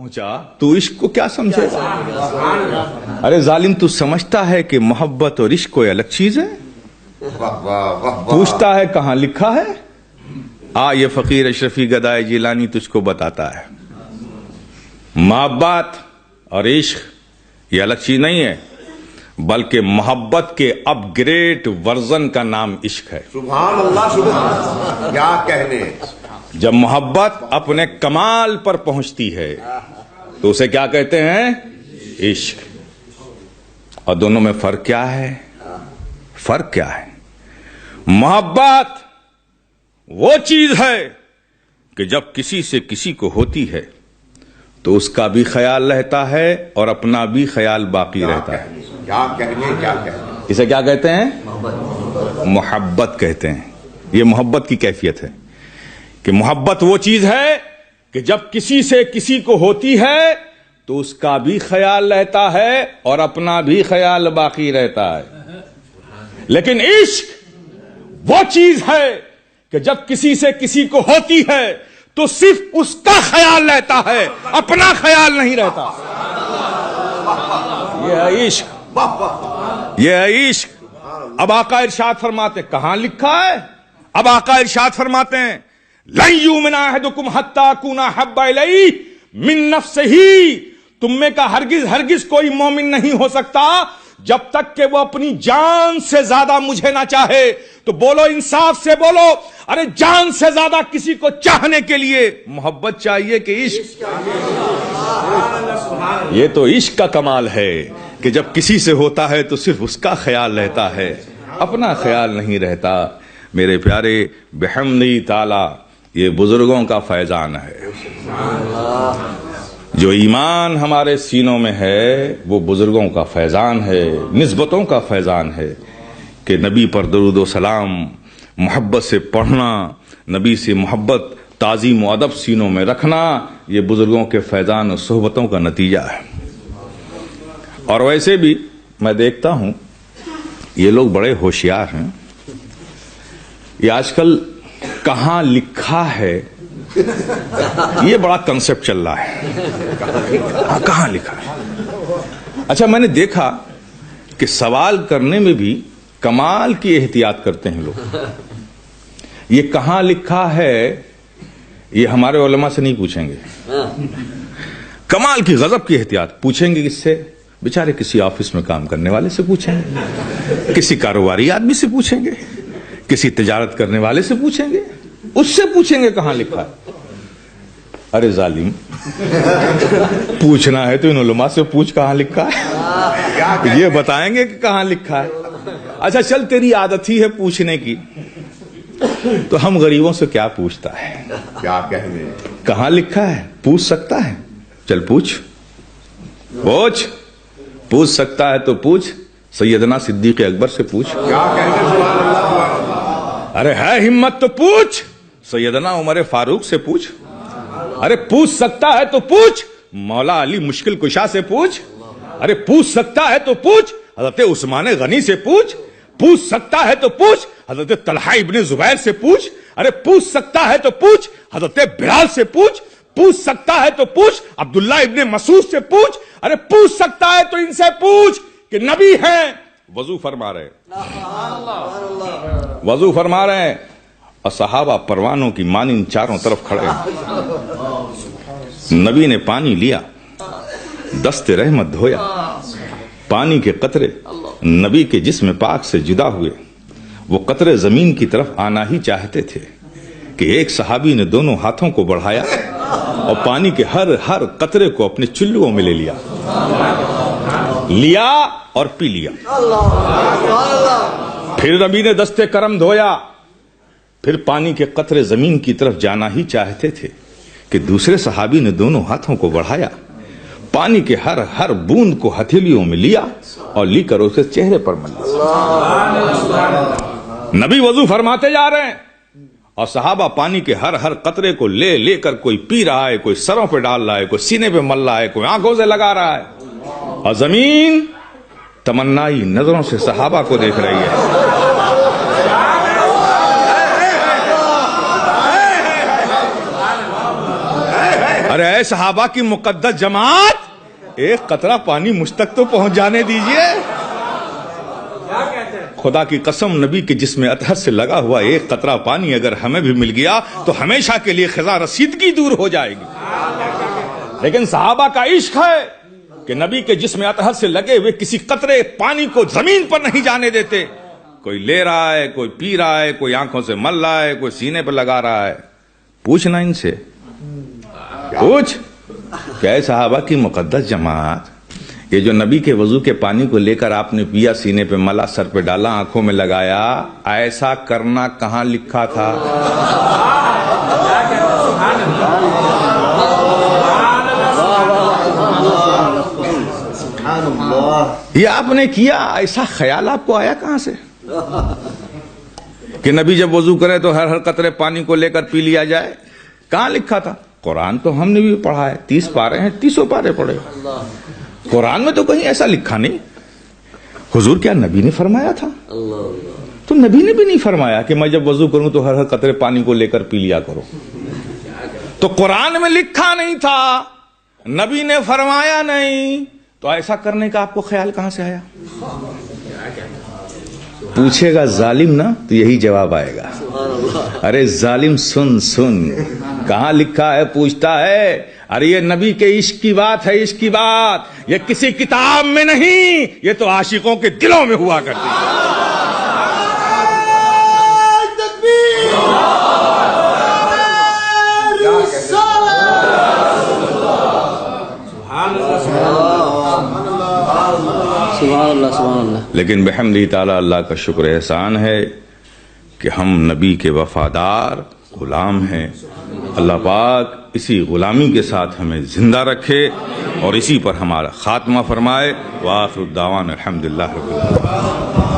پہنچا تو عشق کو کیا سمجھے گا؟ ارے ظالم، تو سمجھتا ہے کہ محبت اور عشق کوئی الگ چیز ہے؟ پوچھتا ہے کہاں لکھا ہے؟ یہ فقیر اشرفی گدائے جیلانی تجھ کو بتاتا ہے، محبت اور عشق یہ الگ چیز نہیں ہے، بلکہ محبت کے اپ گریڈ ورژن کا نام عشق ہے۔ سبحان اللہ، سبحان کیا کہنے۔ جب محبت اپنے کمال پر پہنچتی ہے تو اسے کیا کہتے ہیں؟ عشق۔ اور دونوں میں فرق کیا ہے؟ فرق کیا ہے؟ محبت وہ چیز ہے کہ جب کسی سے کسی کو ہوتی ہے تو اس کا بھی خیال رہتا ہے اور اپنا بھی خیال باقی رہتا ہے۔ کیا کہنے، کیا کہنے۔ اسے کیا کہتے ہیں؟ محبت کہتے ہیں۔ یہ محبت کی کیفیت ہے کہ محبت وہ چیز ہے کہ جب کسی سے کسی کو ہوتی ہے تو اس کا بھی خیال رہتا ہے اور اپنا بھی خیال باقی رہتا ہے، لیکن عشق وہ چیز ہے کہ جب کسی سے کسی کو ہوتی ہے تو صرف اس کا خیال رہتا ہے، اپنا خیال نہیں رہتا۔ یہ ہے عشق، یہ ہے عشق۔ اب آقا ارشاد فرماتے ہیں، کہاں لکھا ہے؟ اب آقا ارشاد فرماتے ہیں، لن یؤمن احدکم حتی اکون احب الیہ من نفسہ، تم میں کا ہرگز ہرگز کوئی مومن نہیں ہو سکتا جب تک کہ وہ اپنی جان سے زیادہ مجھے نہ چاہے۔ تو بولو، انصاف سے بولو، ارے جان سے زیادہ کسی کو چاہنے کے لیے محبت چاہیے کہ عشق؟ یہ تو عشق کا کمال ہے کہ جب کسی سے ہوتا ہے تو صرف اس کا خیال رہتا ہے، اپنا خیال نہیں رہتا۔ میرے پیارے، بحمدہ تعالی یہ بزرگوں کا فیضان ہے۔ جو ایمان ہمارے سینوں میں ہے وہ بزرگوں کا فیضان ہے، نسبتوں کا فیضان ہے کہ نبی پر درود و سلام محبت سے پڑھنا، نبی سے محبت، تعظیم و ادب سینوں میں رکھنا، یہ بزرگوں کے فیضان و صحبتوں کا نتیجہ ہے۔ اور ویسے بھی میں دیکھتا ہوں یہ لوگ بڑے ہوشیار ہیں، یہ آج کل کہاں لکھا ہے یہ بڑا کنسپٹ چل رہا ہے۔ کہاں لکھا ہے؟ اچھا، میں نے دیکھا کہ سوال کرنے میں بھی کمال کی احتیاط کرتے ہیں لوگ۔ یہ کہاں لکھا ہے یہ ہمارے علماء سے نہیں پوچھیں گے، کمال کی غضب کی احتیاط پوچھیں گے کس سے؟ بیچارے کسی آفس میں کام کرنے والے سے پوچھیں گے، کسی کاروباری آدمی سے پوچھیں گے، کسی تجارت کرنے والے سے پوچھیں گے، اس سے پوچھیں گے کہاں لکھا ہے۔ ارے ظالم، پوچھنا ہے تو ان علماء سے پوچھ کہاں لکھا ہے، یہ بتائیں گے کہ کہاں لکھا ہے۔ اچھا چل، تیری عادت ہی ہے پوچھنے کی، تو ہم غریبوں سے کیا پوچھتا ہے؟ کیا کہنے۔ کہاں لکھا ہے؟ پوچھ سکتا ہے؟ چل پوچھ پوچھ سکتا ہے تو پوچھ، سیدنا صدیق اکبر سے پوچھ۔ کیا کہنے، سبحان اللہ۔ ارے ہے ہمت تو پوچھ، سیدنا عمر فاروق سے پوچھ۔ ارے پوچھ سکتا ہے تو پوچھ، مولا علی مشکل کشا سے پوچھ۔ ارے پوچھ سکتا ہے تو پوچھ، حضرت عثمان غنی سے پوچھ سکتا ہے تو پوچھ، حضرت طلحہ ابن زبیر سے پوچھ۔ ارے پوچھ سکتا ہے تو پوچھ، حضرت بلال سے پوچھ سکتا ہے تو پوچھ، عبداللہ ابن مسعود سے پوچھ۔ ارے پوچھ سکتا ہے تو ان سے پوچھ کہ نبی ہیں، وضو فرما رہے ہیں اور صحابہ پروانوں کی مانند چاروں طرف کھڑے ہیں۔ نبی نے پانی لیا، دست رحمت دھویا، پانی کے قطرے نبی کے جسم پاک سے جدا ہوئے۔ وہ قطرے زمین کی طرف آنا ہی چاہتے تھے کہ ایک صحابی نے دونوں ہاتھوں کو بڑھایا اور پانی کے ہر قطرے کو اپنے چلوؤں میں لے لیا اور پی لیا۔ پھر نبی نے دستے کرم دھویا، پھر پانی کے قطرے زمین کی طرف جانا ہی چاہتے تھے کہ دوسرے صحابی نے دونوں ہاتھوں کو بڑھایا، پانی کے ہر بوند کو ہتھیلیوں میں لیا اور لی کر اسے چہرے پر مل لیا۔ نبی وضو فرماتے جا رہے ہیں اور صحابہ پانی کے ہر قطرے کو لے کر کوئی پی رہا ہے، کوئی سروں پہ ڈال رہا ہے، کوئی سینے پہ مل رہا ہے، کوئی آنکھوں سے لگا رہا ہے، اور زمین تمنائی نظروں سے صحابہ کو دیکھ رہی ہے۔ ارے اے صحابہ کی مقدس جماعت، ایک قطرہ پانی مجھ تک تو پہنچ جانے دیجئے۔ خدا کی قسم، نبی کے جسم اطہر سے لگا ہوا ایک قطرہ پانی اگر ہمیں بھی مل گیا تو ہمیشہ کے لیے خزاں رسیدگی دور ہو جائے گی۔ لیکن صحابہ کا عشق ہے کہ نبی کے جسم اطہر سے لگے ہوئے کسی قطرے پانی کو زمین پر نہیں جانے دیتے۔ کوئی لے رہا ہے، کوئی پی رہا ہے، کوئی آنکھوں سے مل رہا ہے، کوئی سینے پر لگا رہا ہے۔ پوچھنا ان سے، پوچھ کہ اے صحابہ کی مقدس جماعت، یہ جو نبی کے وضو کے پانی کو لے کر آپ نے پیا، سینے پہ ملا، سر پہ ڈالا، آنکھوں میں لگایا، ایسا کرنا کہاں لکھا تھا؟ یہ آپ نے کیا، ایسا خیال آپ کو آیا کہاں سے کہ نبی جب وضو کرے تو ہر قطرے پانی کو لے کر پی لیا جائے؟ کہاں لکھا تھا؟ قرآن تو ہم نے بھی پڑھا ہے، 30 پارے ہیں، 30 پارے پڑھے، قرآن میں تو کہیں ایسا لکھا نہیں۔ حضور کیا نبی نے فرمایا تھا؟ تو نبی نے بھی نہیں فرمایا کہ میں جب وضو کروں تو ہر قطرے پانی کو لے کر پی لیا کرو۔ تو قرآن میں لکھا نہیں تھا، نبی نے فرمایا نہیں، تو ایسا کرنے کا آپ کو خیال کہاں سے آیا؟ پوچھے گا ظالم نا تو یہی جواب آئے گا، ارے ظالم سن سن، کہاں لکھا ہے؟ پوچھتا ہے، ارے یہ نبی کے عشق کی بات ہے، عشق کی بات، یہ کسی کتاب میں نہیں، یہ تو عاشقوں کے دلوں میں ہوا کرتی ہے۔ لیکن بحمدہ تعالی اللہ کا شکر احسان ہے کہ ہم نبی کے وفادار غلام ہیں۔ اللہ پاک اسی غلامی کے ساتھ ہمیں زندہ رکھے اور اسی پر ہمارا خاتمہ فرمائے۔ وآخر الدعوانا الحمدللہ رب العالمین۔